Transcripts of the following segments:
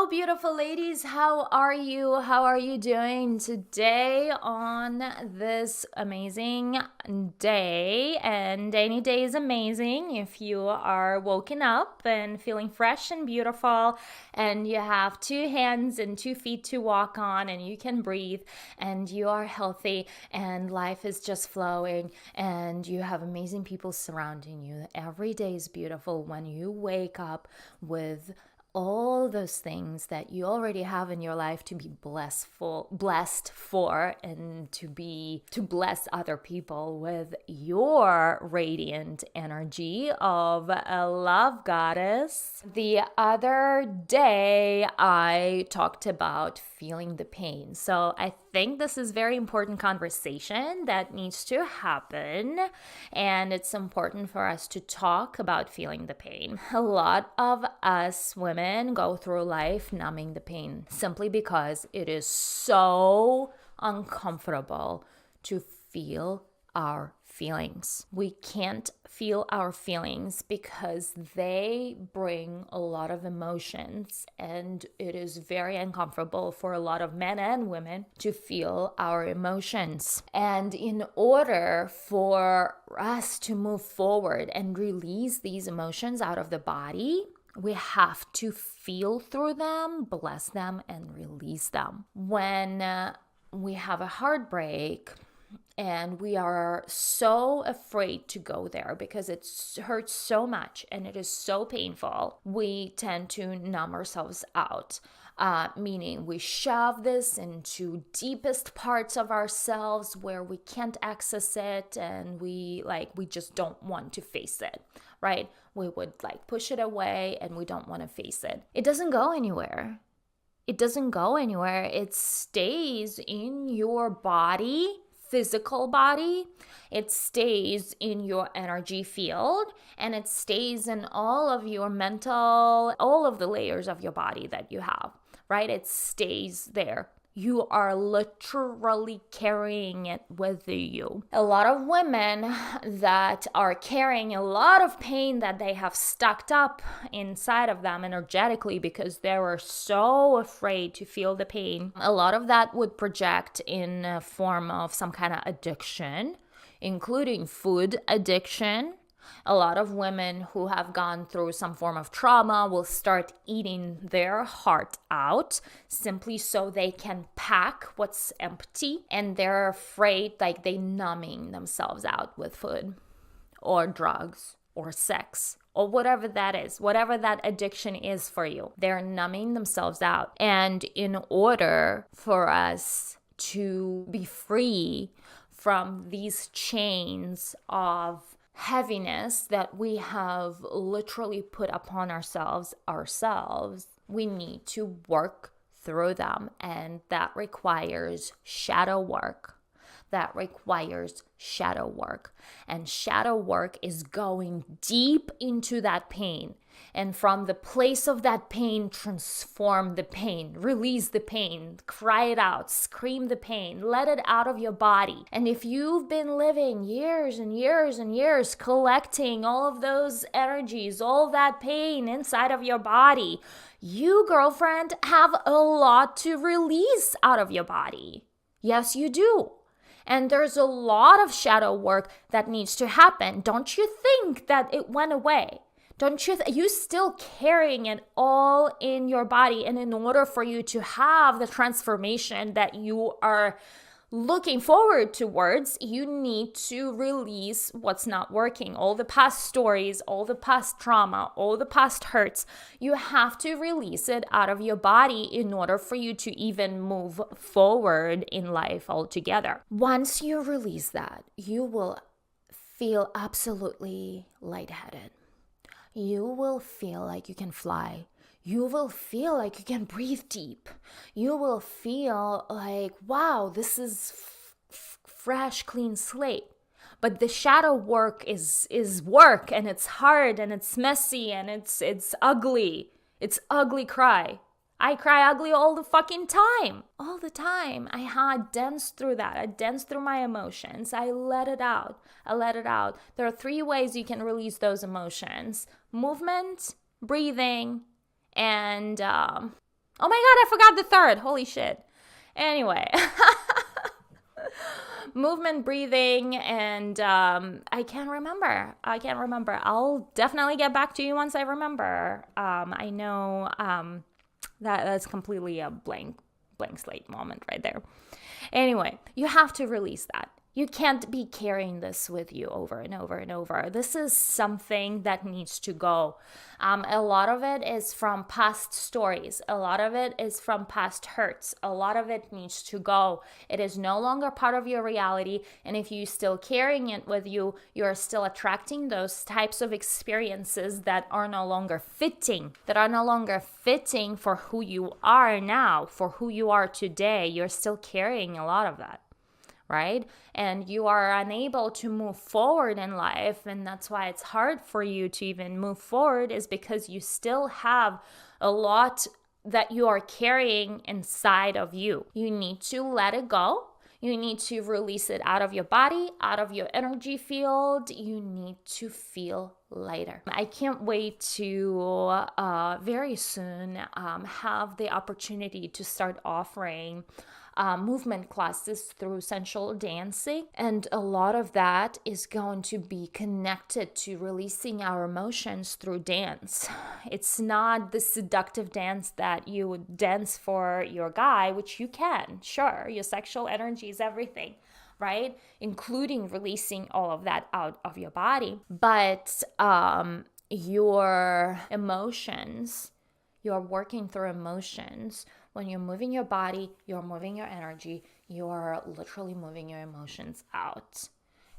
Hello, beautiful ladies. How are you? How are you doing today on this amazing day? And any day is amazing if you are woken up and feeling fresh and beautiful, and you have two hands and 2 feet to walk on, and you can breathe, and you are healthy, and life is just flowing, and you have amazing people surrounding you. Every day is beautiful when you wake up with all those things that you already have in your life to be blessed for, and to bless other people with your radiant energy of a love goddess. The other day I talked about feeling the pain. So I think this is very important conversation that needs to happen, and it's important for us to talk about feeling the pain. A lot of us women go through life numbing the pain simply because it is so uncomfortable to feel our feelings. We can't feel our feelings because they bring a lot of emotions, and it is very uncomfortable for a lot of men and women to feel our emotions. And in order for us to move forward and release these emotions out of the body, we have to feel through them, bless them, and release them. When we have a heartbreak, and we are so afraid to go there because it hurts so much and it is so painful, we tend to numb ourselves out. Meaning we shove this into deepest parts of ourselves where we can't access it, and we just don't want to face it, right? We would push it away, and we don't want to face it. It doesn't go anywhere. It doesn't go anywhere. It stays in your body, physical body. It stays in your energy field, and it stays in all of your mental, all of the layers of your body that you have, right? It stays there. You are literally carrying it with you. A lot of women that are carrying a lot of pain that they have stuck up inside of them energetically because they were so afraid to feel the pain. A lot of that would project in a form of some kind of addiction, including food addiction. A lot of women who have gone through some form of trauma will start eating their heart out simply so they can pack what's empty, and they're afraid, they numbing themselves out with food or drugs or sex or whatever that is, whatever that addiction is for you. They're numbing themselves out. And in order for us to be free from these chains of heaviness that we have literally put upon ourselves, we need to work through them, and that requires shadow work. And shadow work is going deep into that pain, and from the place of that pain, transform the pain, release the pain, cry it out, scream the pain, let it out of your body. And if you've been living years and years and years collecting all of those energies, all that pain inside of your body, you, girlfriend, have a lot to release out of your body. Yes, you do. And there's a lot of shadow work that needs to happen. Don't you think that it went away? Don't you you still carrying it all in your body, and in order for you to have the transformation that you are looking forward towards, you need to release what's not working. All the past stories, all the past trauma, all the past hurts. You have to release it out of your body in order for you to even move forward in life altogether. Once you release that, you will feel absolutely lightheaded. You will feel like you can fly. You will feel like you can breathe deep. You will feel like, wow, this is fresh, clean slate. But the shadow work is work, and it's hard, and it's messy, and it's ugly. It's ugly cry. I cry ugly all the fucking time. All the time. I danced through that. I danced through my emotions. I let it out. There are 3 ways you can release those emotions: movement, breathing, and Oh my God, I forgot the third. Holy shit. Anyway, movement, breathing, and I can't remember. I'll definitely get back to you once I remember. I know that's completely a blank slate moment right there. Anyway, you have to release that. You can't be carrying this with you over and over and over. This is something that needs to go. A lot of it is from past stories. A lot of it is from past hurts. A lot of it needs to go. It is no longer part of your reality. And if you're still carrying it with you, you're still attracting those types of experiences that are no longer fitting, for who you are now, for who you are today. You're still carrying a lot of that. Right? And you are unable to move forward in life. And that's why it's hard for you to even move forward, is because you still have a lot that you are carrying inside of you. You need to let it go. You need to release it out of your body, out of your energy field. You need to feel lighter. I can't wait to very soon have the opportunity to start offering movement classes through sensual dancing. And a lot of that is going to be connected to releasing our emotions through dance. It's not the seductive dance that you would dance for your guy, which you can, sure, your sexual energy is everything, right? Including releasing all of that out of your body. But your emotions, you're working through emotions. When you're moving your body, you're moving your energy, you're literally moving your emotions out.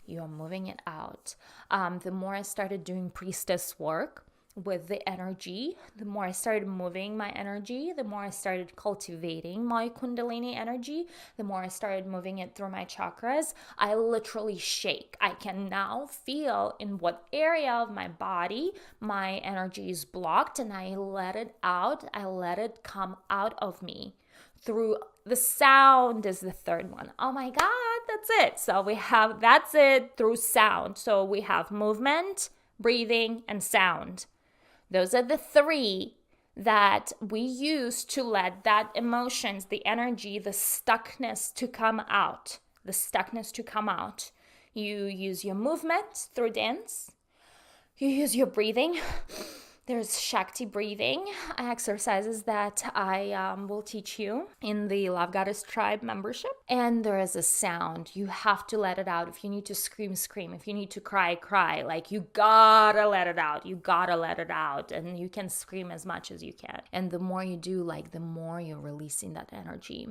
You're moving it out. The more I started doing priestess work with the energy, the more I started moving my energy, the more I started cultivating my Kundalini energy, the more I started moving it through my chakras, I literally shake. I can now feel in what area of my body my energy is blocked, and I let it out. I let it come out of me through the sound is the third one. Oh my God, that's it. So that's it through sound. So we have movement, breathing, and sound. Those are the three that we use to let that emotions, the energy, the stuckness to come out. You use your movement through dance. You use your breathing. There's Shakti breathing exercises that I will teach you in the Love Goddess Tribe membership. And there is a sound. You have to let it out. If you need to scream, scream. If you need to cry, cry. Like, you gotta let it out. And you can scream as much as you can. And the more you do, the more you're releasing that energy.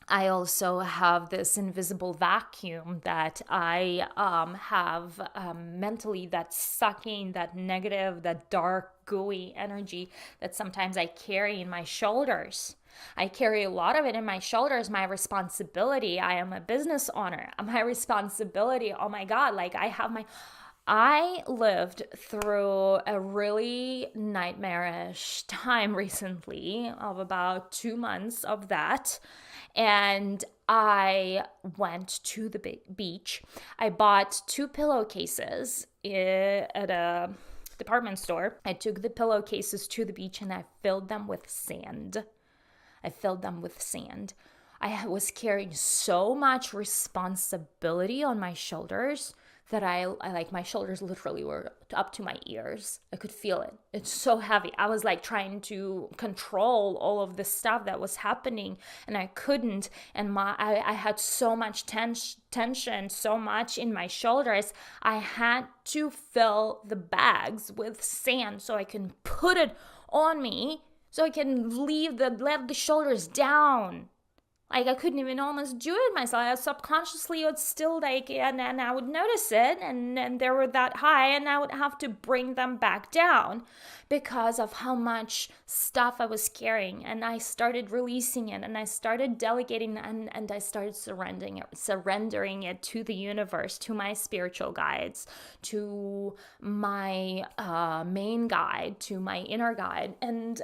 I also have this invisible vacuum that I have mentally, that's sucking that negative, that dark, gooey energy that sometimes I carry in my shoulders. I carry a lot of it in my shoulders, my responsibility. I am a business owner. My responsibility, oh my God, I lived through a really nightmarish time recently of about 2 months of that. And I went to the beach. I bought 2 pillowcases at a department store. I took the pillowcases to the beach and I filled them with sand. I was carrying so much responsibility on my shoulders that I my shoulders literally were up to my ears. I could feel it. It's so heavy. I was trying to control all of this stuff that was happening, and I couldn't. And I had so much tension, so much in my shoulders. I had to fill the bags with sand so I can put it on me, so I can let the shoulders down. I couldn't even almost do it myself. I subconsciously would still and I would notice it, and they were that high, and I would have to bring them back down because of how much stuff I was carrying. And I started releasing it, and I started delegating, and I started surrendering it to the universe, to my spiritual guides, to my main guide, to my inner guide. And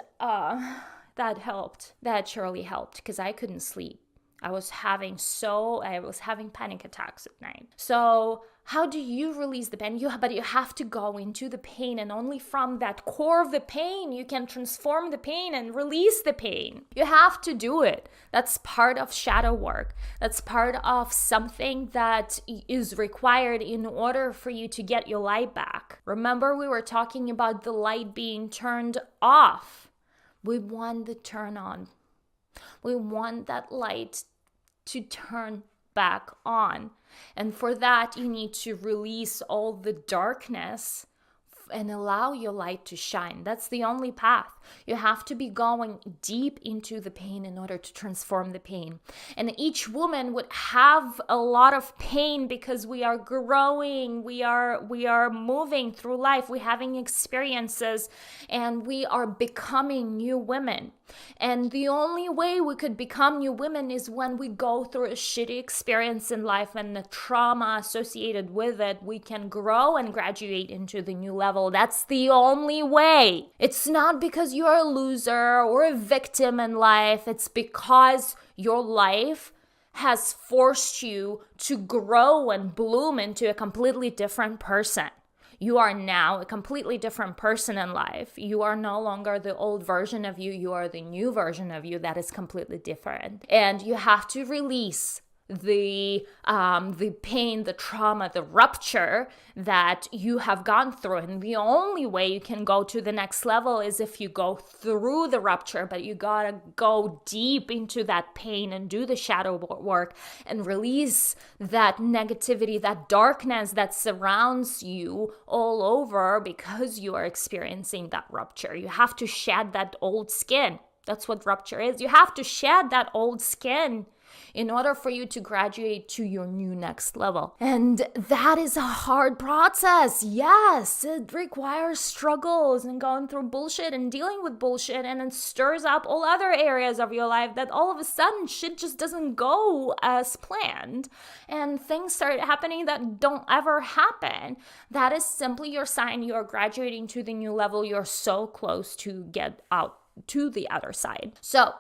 that helped. That surely helped, because I couldn't sleep. I was having panic attacks at night. So how do you release the pain? But you have to go into the pain, and only from that core of the pain you can transform the pain and release the pain. You have to do it. That's part of shadow work. That's part of something that is required in order for you to get your light back. Remember, we were talking about the light being turned off. We want the turn on. We want that light to turn back on. And for that, you need to release all the darkness and allow your light to shine. That's the only path. You have to be going deep into the pain in order to transform the pain. And each woman would have a lot of pain because we are growing, we are moving through life, we're having experiences, and we are becoming new women. And the only way we could become new women is when we go through a shitty experience in life and the trauma associated with it. We can grow and graduate into the new level. That's the only way. It's not because you're a loser or a victim in life. It's because your life has forced you to grow and bloom into a completely different person. You are now a completely different person in life. You are no longer the old version of you. You are the new version of you that is completely different. And you have to release the pain, the trauma, the rupture that you have gone through. And the only way you can go to the next level is if you go through the rupture, but you gotta go deep into that pain and do the shadow work and release that negativity, that darkness that surrounds you all over because you are experiencing that rupture. You have to shed that old skin. That's what rupture is. You have to shed that old skin in order for you to graduate to your new next level. And that is a hard process. Yes, it requires struggles and going through bullshit and dealing with bullshit, and it stirs up all other areas of your life that all of a sudden shit just doesn't go as planned and things start happening that don't ever happen. That is simply your sign you are graduating to the new level. You're so close to get out to the other side. So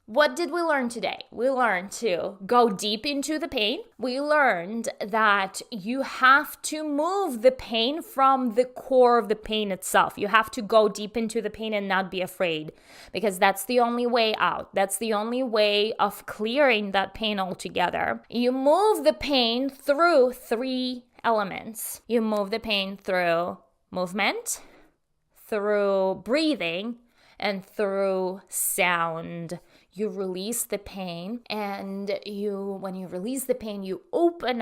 what did we learn today? We learned to go deep into the pain. We learned that you have to move the pain from the core of the pain itself. You have to go deep into the pain and not be afraid, because that's the only way out. That's the only way of clearing that pain altogether. You move the pain through 3 elements. You move the pain through movement, through breathing, and through sound. You release the pain, and when you release the pain, you open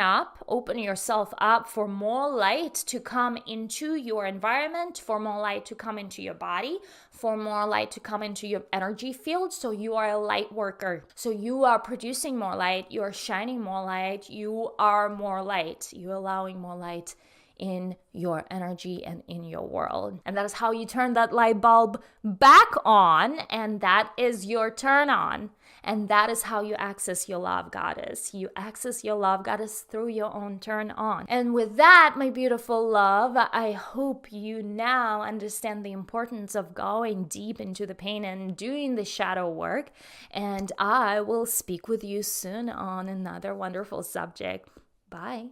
yourself up for more light to come into your environment, for more light to come into your body, for more light to come into your energy field. So you are a light worker. So you are producing more light, you are shining more light, you are more light, you're allowing more light in your energy and in your world. And that is how you turn that light bulb back on, and that is your turn on. And that is how you access your love goddess. You access your love goddess through your own turn on. And with that, my beautiful love, I hope you now understand the importance of going deep into the pain and doing the shadow work. And I will speak with you soon on another wonderful subject. Bye.